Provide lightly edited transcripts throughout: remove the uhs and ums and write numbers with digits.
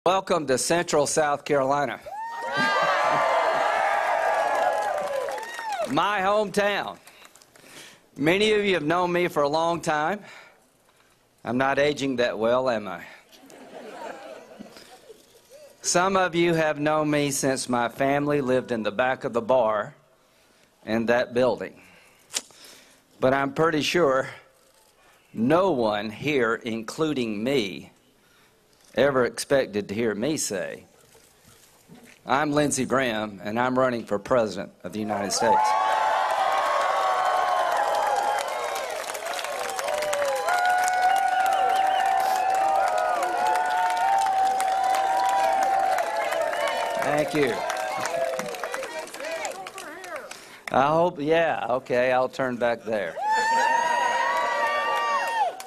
Welcome to Central South Carolina. My hometown. Many of you have known me for a long time. I'm not aging that well, am I? Some of you have known me since my family lived in the back of the bar in that building. But I'm pretty sure no one here, including me, ever expected to hear me say, "I'm Lindsey Graham, and I'm running for President of the United States." Thank you. I hope, yeah, okay, I'll turn back there.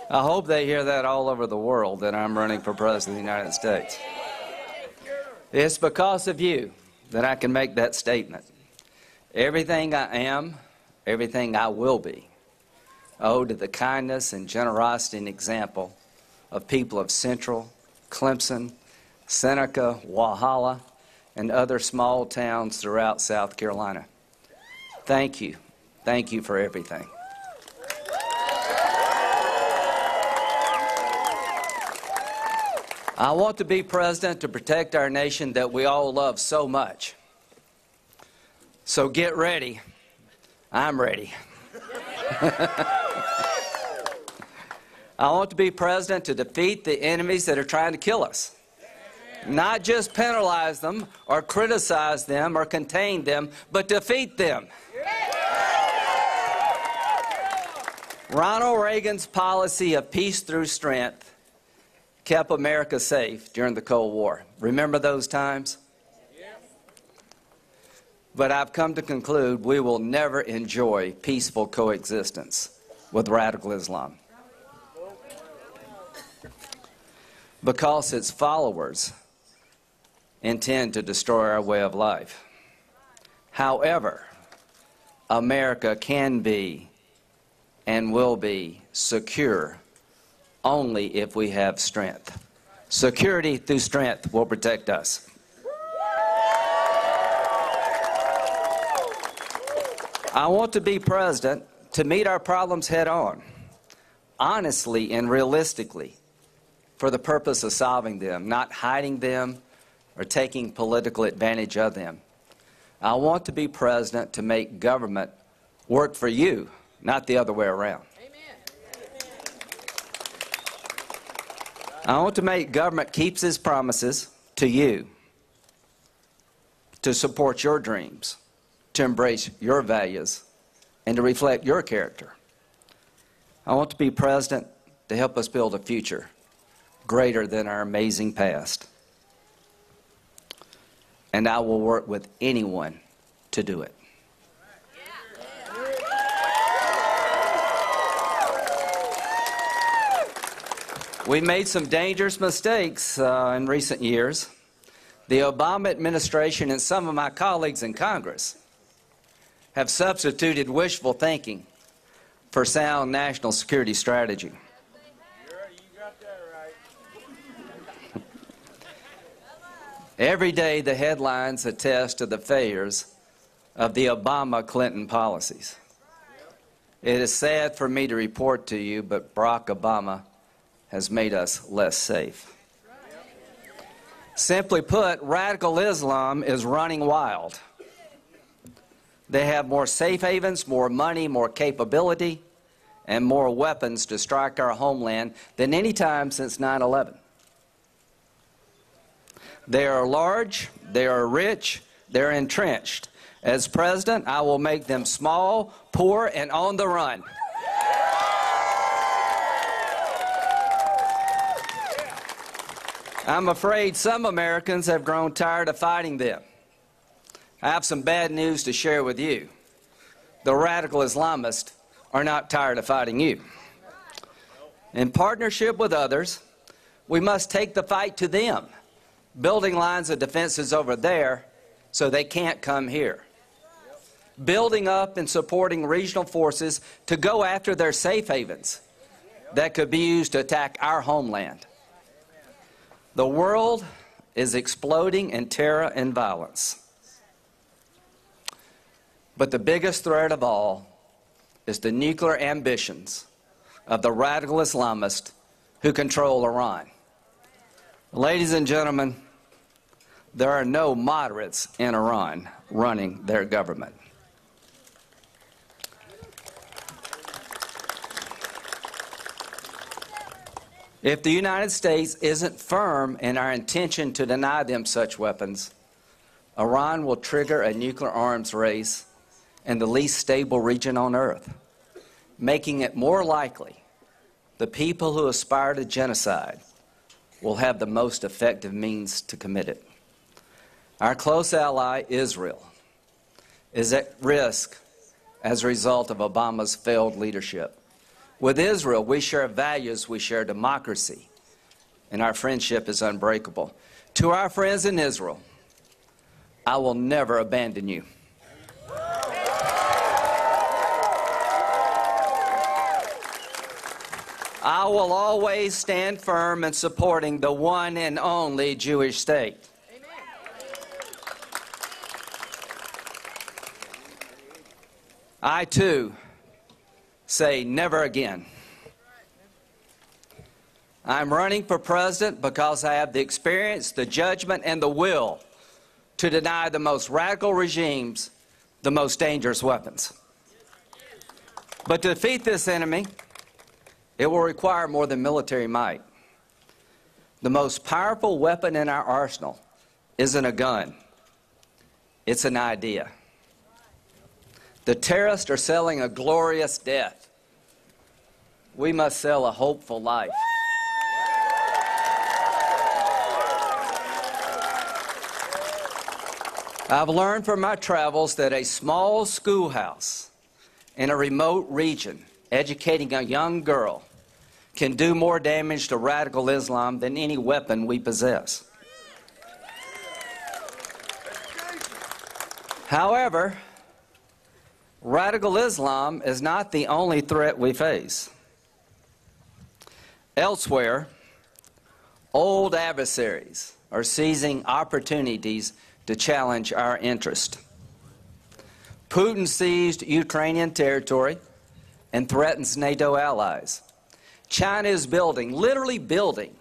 I hope they hear that all over the world, that I'm running for President of the United States. It's because of you that I can make that statement. Everything I am, everything I will be, owe to the kindness and generosity and example of people of Central, Clemson, Seneca, Walhalla, and other small towns throughout South Carolina. Thank you. Thank you for everything. I want to be president to protect our nation that we all love so much. So get ready. I'm ready. I want to be president to defeat the enemies that are trying to kill us. Not just penalize them or criticize them or contain them, but defeat them. Ronald Reagan's policy of peace through strength kept America safe during the Cold War. Remember those times? But I've come to conclude we will never enjoy peaceful coexistence with radical Islam, because its followers intend to destroy our way of life. However, America can be and will be secure only if we have strength. Security through strength will protect us. I want to be president to meet our problems head on, honestly and realistically, for the purpose of solving them, not hiding them or taking political advantage of them. I want to be president to make government work for you, not the other way around. I want to make government keeps its promises to you, to support your dreams, to embrace your values, and to reflect your character. I want to be president to help us build a future greater than our amazing past. And I will work with anyone to do it. We made some dangerous mistakes in recent years. The Obama administration and some of my colleagues in Congress have substituted wishful thinking for sound national security strategy. You got that right. Every day the headlines attest to the failures of the Obama-Clinton policies. It is sad for me to report to you, but Barack Obama has made us less safe. Simply put, radical Islam is running wild. They have more safe havens, more money, more capability, and more weapons to strike our homeland than any time since 9/11. They are large, they are rich, they're entrenched. As president, I will make them small, poor, and on the run. I'm afraid some Americans have grown tired of fighting them. I have some bad news to share with you. The radical Islamists are not tired of fighting you. In partnership with others, we must take the fight to them, building lines of defenses over there so they can't come here. Building up and supporting regional forces to go after their safe havens that could be used to attack our homeland. The world is exploding in terror and violence. But the biggest threat of all is the nuclear ambitions of the radical Islamists who control Iran. Ladies and gentlemen, there are no moderates in Iran running their government. If the United States isn't firm in our intention to deny them such weapons, Iran will trigger a nuclear arms race in the least stable region on earth, making it more likely the people who aspire to genocide will have the most effective means to commit it. Our close ally, Israel, is at risk as a result of Obama's failed leadership. With Israel, we share values, we share democracy, and our friendship is unbreakable. To our friends in Israel, I will never abandon you. I will always stand firm in supporting the one and only Jewish state. I, too, say never again. I'm running for president because I have the experience, the judgment, and the will to deny the most radical regimes the most dangerous weapons. But to defeat this enemy, it will require more than military might. The most powerful weapon in our arsenal isn't a gun. It's an idea. The terrorists are selling a glorious death. We must sell a hopeful life. I've learned from my travels that a small schoolhouse in a remote region educating a young girl can do more damage to radical Islam than any weapon we possess. However, radical Islam is not the only threat we face. Elsewhere, old adversaries are seizing opportunities to challenge our interest. Putin seized Ukrainian territory and threatens NATO allies. China is building, literally building,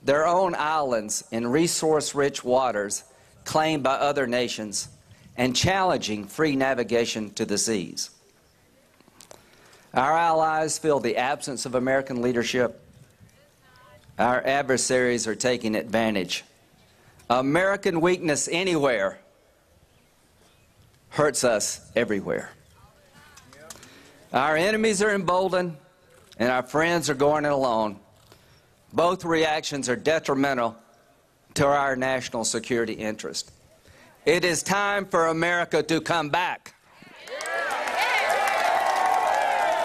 their own islands in resource-rich waters claimed by other nations and challenging free navigation to the seas. Our allies feel the absence of American leadership. Our adversaries are taking advantage. American weakness anywhere hurts us everywhere. Our enemies are emboldened, and our friends are going it alone. Both reactions are detrimental to our national security interest. It is time for America to come back.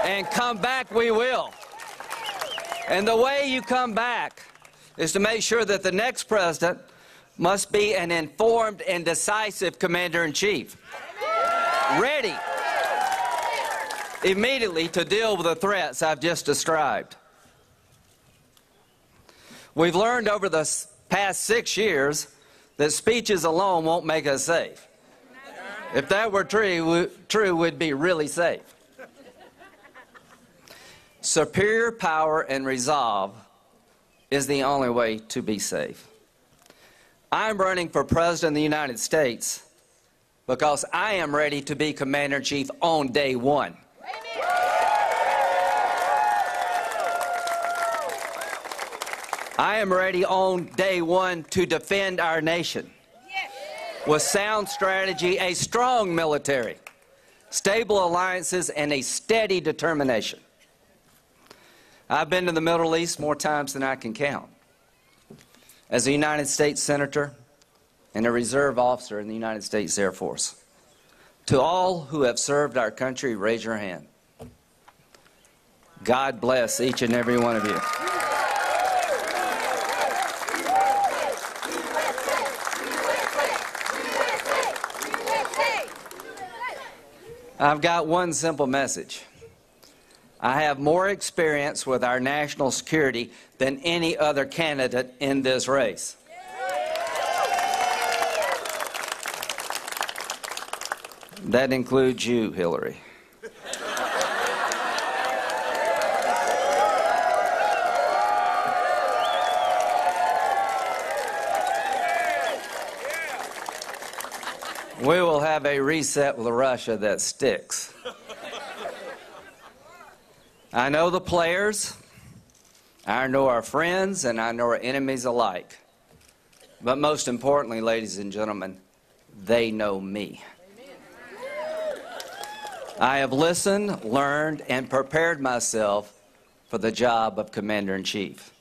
And come back we will. And the way you come back is to make sure that the next president must be an informed and decisive commander-in-chief, ready immediately to deal with the threats I've just described. We've learned over the past 6 years that speeches alone won't make us safe. If that were true, we'd be really safe. Superior power and resolve is the only way to be safe. I'm running for President of the United States because I am ready to be Commander-in-Chief on day one. I am ready on day one to defend our nation with sound strategy, a strong military, stable alliances, and a steady determination. I've been to the Middle East more times than I can count. As a United States Senator and a reserve officer in the United States Air Force. To all who have served our country, raise your hand. God bless each and every one of you. I've got one simple message. I have more experience with our national security than any other candidate in this race. That includes you, Hillary. We will have a reset with Russia that sticks. I know the players, I know our friends, and I know our enemies alike. But most importantly, ladies and gentlemen, they know me. I have listened, learned, and prepared myself for the job of Commander-in-Chief.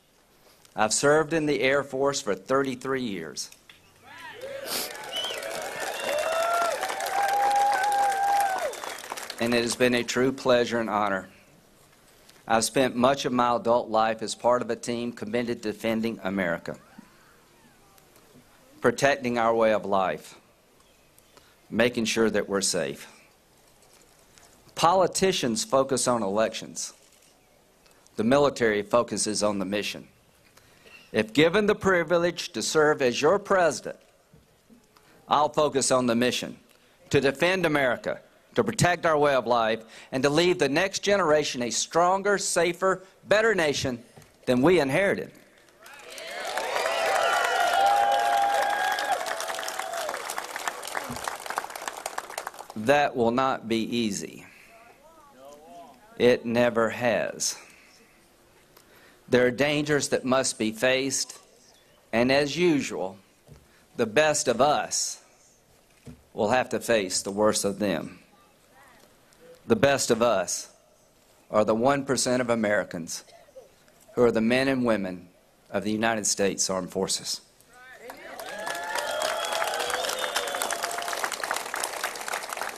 I've served in the Air Force for 33 years. And it has been a true pleasure and honor. I've spent much of my adult life as part of a team committed to defending America, protecting our way of life, making sure that we're safe. Politicians focus on elections. The military focuses on the mission. If given the privilege to serve as your president, I'll focus on the mission, to defend America, to protect our way of life, and to leave the next generation a stronger, safer, better nation than we inherited. That will not be easy. It never has. There are dangers that must be faced, and as usual, the best of us will have to face the worst of them. The best of us are the 1% of Americans who are the men and women of the United States Armed Forces.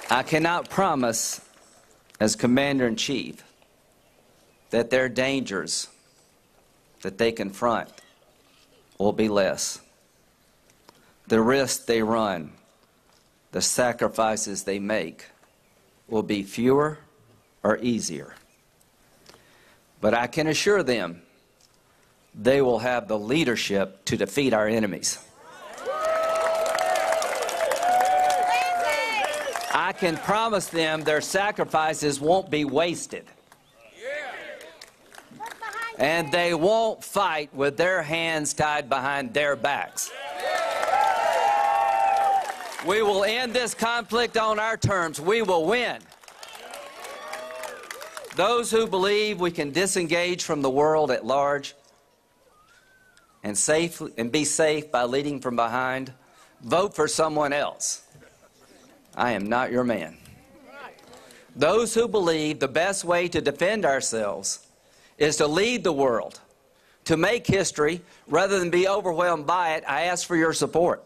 I cannot promise, as Commander-in-Chief, that their dangers that they confront will be less. The risks they run, the sacrifices they make, will be fewer or easier. But I can assure them they will have the leadership to defeat our enemies. I can promise them their sacrifices won't be wasted. And they won't fight with their hands tied behind their backs. We will end this conflict on our terms. We will win. Those who believe we can disengage from the world at large and be safe by leading from behind, vote for someone else. I am not your man. Those who believe the best way to defend ourselves is to lead the world, to make history, rather than be overwhelmed by it, I ask for your support.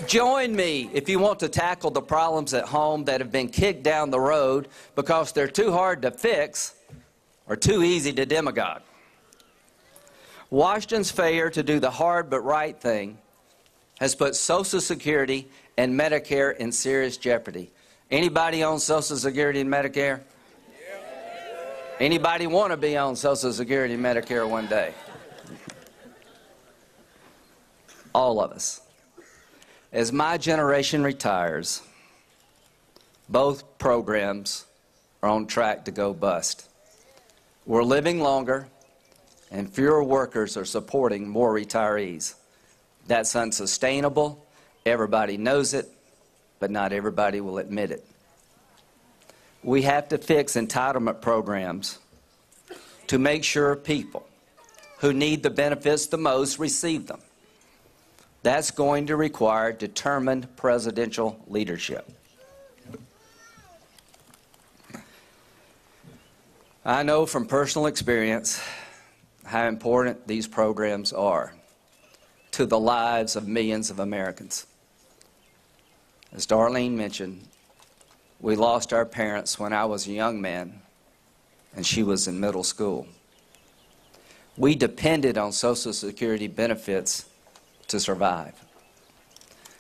Join me if you want to tackle the problems at home that have been kicked down the road because they're too hard to fix or too easy to demagogue. Washington's failure to do the hard but right thing has put Social Security and Medicare in serious jeopardy. Anybody on Social Security and Medicare? Anybody want to be on Social Security and Medicare one day? All of us. As my generation retires, both programs are on track to go bust. We're living longer, and fewer workers are supporting more retirees. That's unsustainable. Everybody knows it, but not everybody will admit it. We have to fix entitlement programs to make sure people who need the benefits the most receive them. That's going to require determined presidential leadership. I know from personal experience how important these programs are to the lives of millions of Americans. As Darlene mentioned, we lost our parents when I was a young man and she was in middle school. We depended on Social Security benefits to survive.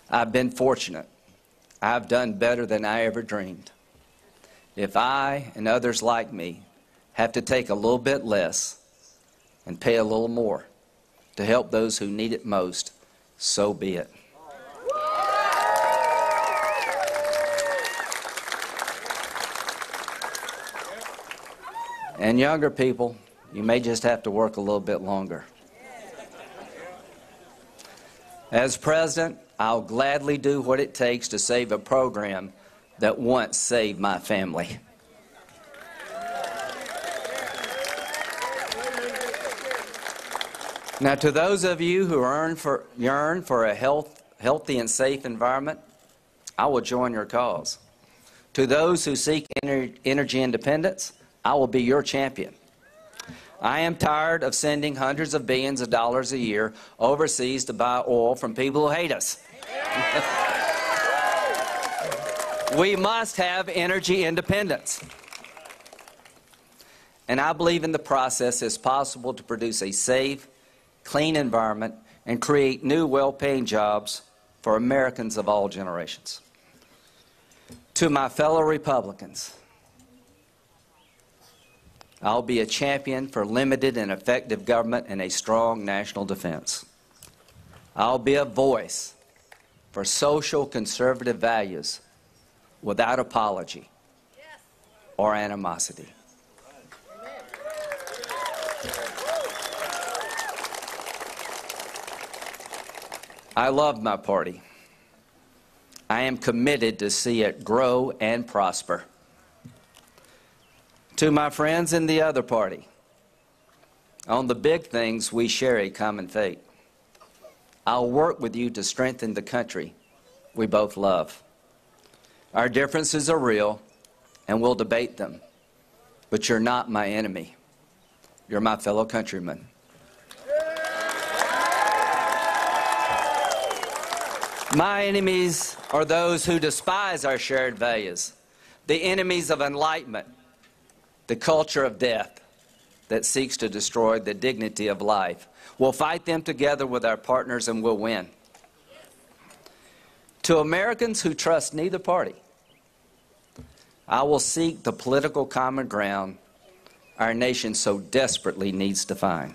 I've been fortunate. I've done better than I ever dreamed. If I and others like me have to take a little bit less and pay a little more to help those who need it most, so be it. And younger people, you may just have to work a little bit longer. As president, I'll gladly do what it takes to save a program that once saved my family. Now, to those of you who yearn for a healthy and safe environment, I will join your cause. To those who seek energy independence, I will be your champion. I am tired of sending hundreds of billions of dollars a year overseas to buy oil from people who hate us. We must have energy independence. And I believe in the process it's possible to produce a safe, clean environment and create new well-paying jobs for Americans of all generations. To my fellow Republicans, I'll be a champion for limited and effective government and a strong national defense. I'll be a voice for social conservative values without apology or animosity. I love my party. I am committed to see it grow and prosper. To my friends in the other party, on the big things we share a common fate. I'll work with you to strengthen the country we both love. Our differences are real, and we'll debate them. But you're not my enemy. You're my fellow countrymen. My enemies are those who despise our shared values, the enemies of enlightenment, the culture of death that seeks to destroy the dignity of life. We'll fight them together with our partners and we'll win. To Americans who trust neither party, I will seek the political common ground our nation so desperately needs to find.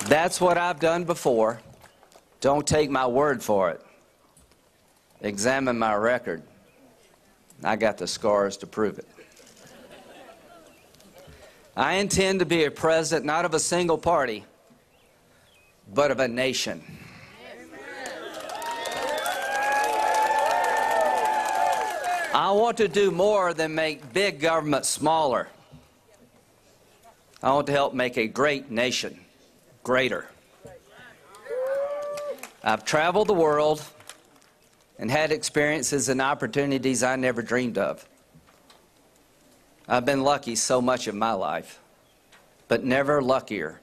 That's what I've done before. Don't take my word for it. Examine my record. I got the scars to prove it. I intend to be a president not of a single party, but of a nation. I want to do more than make big government smaller. I want to help make a great nation greater. I've traveled the world and had experiences and opportunities I never dreamed of. I've been lucky so much of my life, but never luckier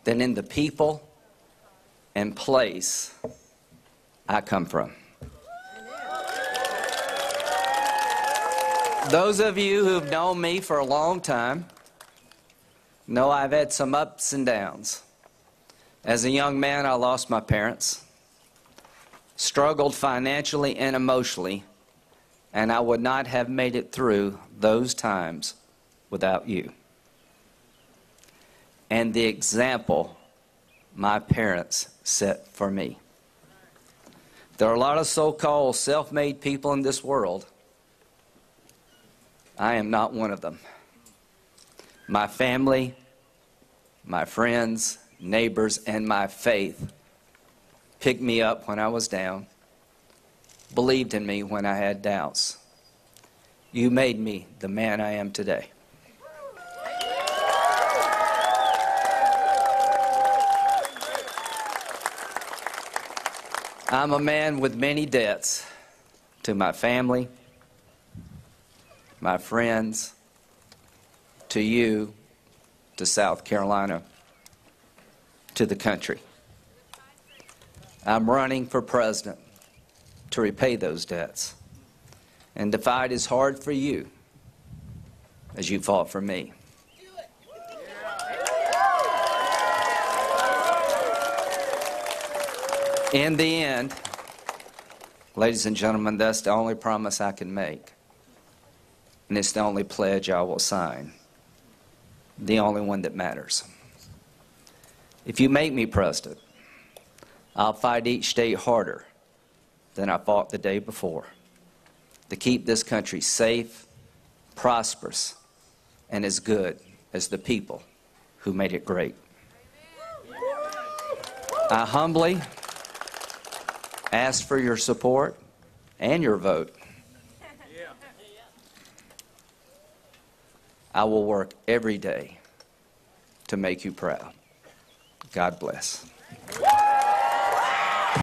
than in the people and place I come from. Those of you who've known me for a long time know I've had some ups and downs. As a young man, I lost my parents, struggled financially and emotionally, and I would not have made it through those times without you. And the example my parents set for me. There are a lot of so-called self-made people in this world. I am not one of them. My family, my friends, neighbors, and my faith picked me up when I was down, believed in me when I had doubts. You made me the man I am today. I'm a man with many debts to my family, my friends, to you, to South Carolina, to the country. I'm running for president to repay those debts and to fight as hard for you as you fought for me. In the end, ladies and gentlemen, that's the only promise I can make, and it's the only pledge I will sign. the only one that matters. If you make me president, I'll fight each day harder than I fought the day before to keep this country safe, prosperous, and as good as the people who made it great. I humbly ask for your support and your vote. I will work every day to make you proud. God bless.